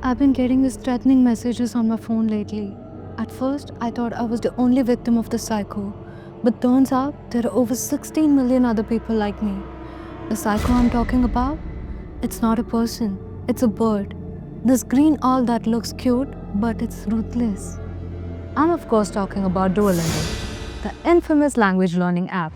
I've been getting these threatening messages on my phone lately. At first, I thought I was the only victim of the psycho, but turns out there are over 16 million other people like me. The psycho I'm talking about? It's not a person, it's a bird. This green owl that looks cute, but it's ruthless. I'm of course talking about Duolingo, the infamous language learning app.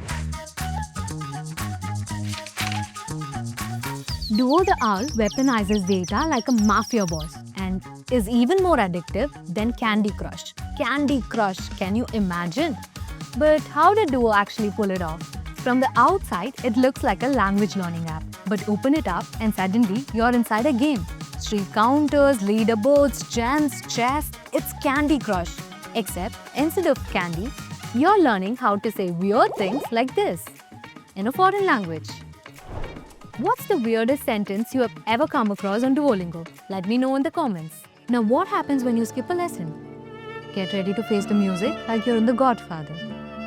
Duo the owl weaponizes data like a mafia boss and is even more addictive than Candy Crush. Candy Crush, can you imagine? But how did Duo actually pull it off? From the outside, it looks like a language learning app. But open it up and suddenly you're inside a game. Street counters, leaderboards, gens, chess, it's Candy Crush. Except instead of candy, you're learning how to say weird things like this in a foreign language. What's the weirdest sentence you have ever come across on Duolingo? Let me know in the comments. Now, what happens when you skip a lesson? Get ready to face the music like you're in The Godfather.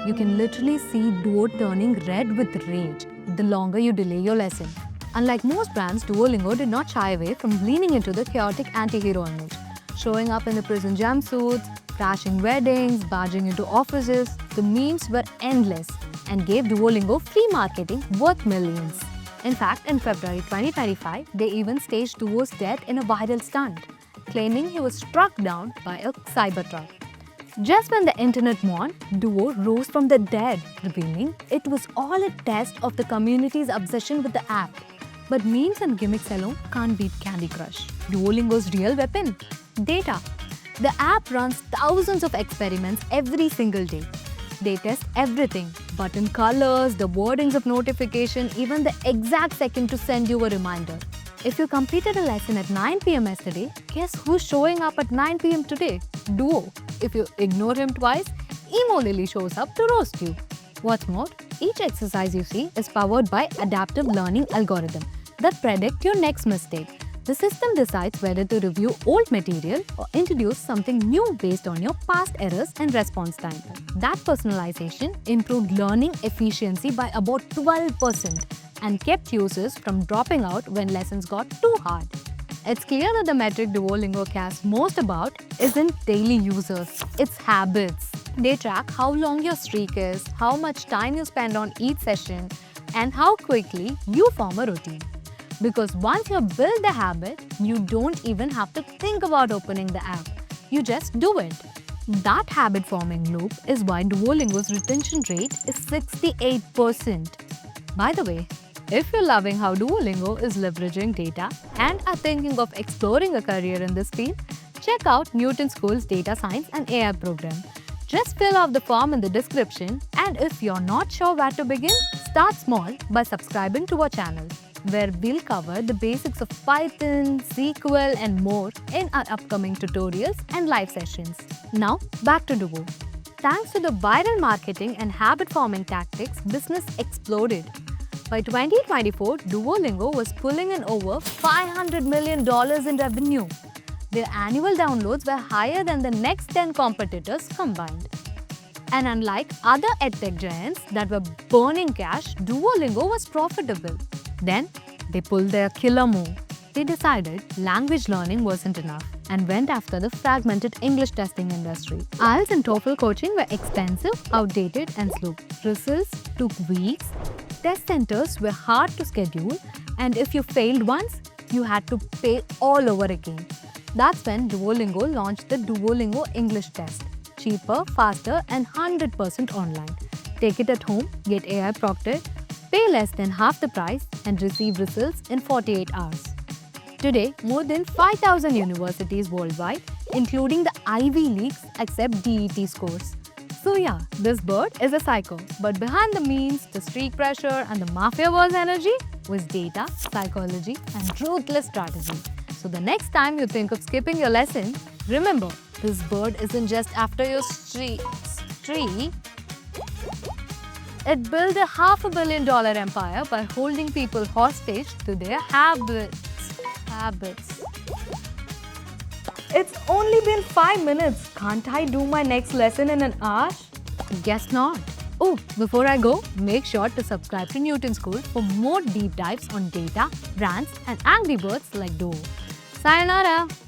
You can literally see Duo turning red with rage the longer you delay your lesson. Unlike most brands, Duolingo did not shy away from leaning into the chaotic anti-hero image, showing up in the prison jumpsuits, crashing weddings, barging into offices. The memes were endless and gave Duolingo free marketing worth millions. In fact, in February 2025, they even staged Duo's death in a viral stunt, claiming he was struck down by a Cybertruck. Just when the internet mourned, Duo rose from the dead, revealing it was all a test of the community's obsession with the app. But memes and gimmicks alone can't beat Candy Crush, Duolingo's real weapon: data. The app runs thousands of experiments every single day. They test everything: button colors, the wordings of notification, even the exact second to send you a reminder. If you completed a lesson at 9 p.m. yesterday, guess who's showing up at 9 p.m. today? Duo. If you ignore him twice, Emo Lily shows up to roast you. What's more, each exercise you see is powered by adaptive learning algorithm that predict your next mistake. The system decides whether to review old material or introduce something new based on your past errors and response time. That personalization improved learning efficiency by about 12% and kept users from dropping out when lessons got too hard. It's clear that the metric Duolingo cares most about isn't daily users, it's habits. They track how long your streak is, how much time you spend on each session, and how quickly you form a routine. Because once you build the habit, you don't even have to think about opening the app. You just do it. That habit-forming loop is why Duolingo's retention rate is 68%. By the way, if you're loving how Duolingo is leveraging data and are thinking of exploring a career in this field, check out Newton School's Data Science and AI program. Just fill out the form in the description, and if you're not sure where to begin, start small by subscribing to our channel, where we'll cover the basics of Python, SQL, and more in our upcoming tutorials and live sessions. Now, back to Duo. Thanks to the viral marketing and habit-forming tactics, business exploded. By 2024, Duolingo was pulling in over $500 million in revenue. Their annual downloads were higher than the next 10 competitors combined. And unlike other edtech giants that were burning cash, Duolingo was profitable. Then, they pulled their killer move. They decided language learning wasn't enough and went after the fragmented English testing industry. IELTS and TOEFL coaching were expensive, outdated, and slow. Results took weeks. Test centers were hard to schedule, and if you failed once, you had to pay all over again. That's when Duolingo launched the Duolingo English Test. Cheaper, faster, and 100% online. Take it at home, get AI proctored, pay less than half the price, and receive results in 48 hours. Today, more than 5,000 universities worldwide, including the Ivy Leagues, accept DET scores. So yeah, this bird is a psycho, but behind the memes, the streak pressure, and the mafia boss energy was data, psychology, and ruthless strategy. So the next time you think of skipping your lesson, remember, this bird isn't just after your streak. It built a $500 million empire by holding people hostage to their habits. It's only been 5 minutes. Can't I do my next lesson in an hour? Guess not. Oh, before I go, make sure to subscribe to Newton School for more deep dives on data, brands, and angry birds like Duo. Sayonara!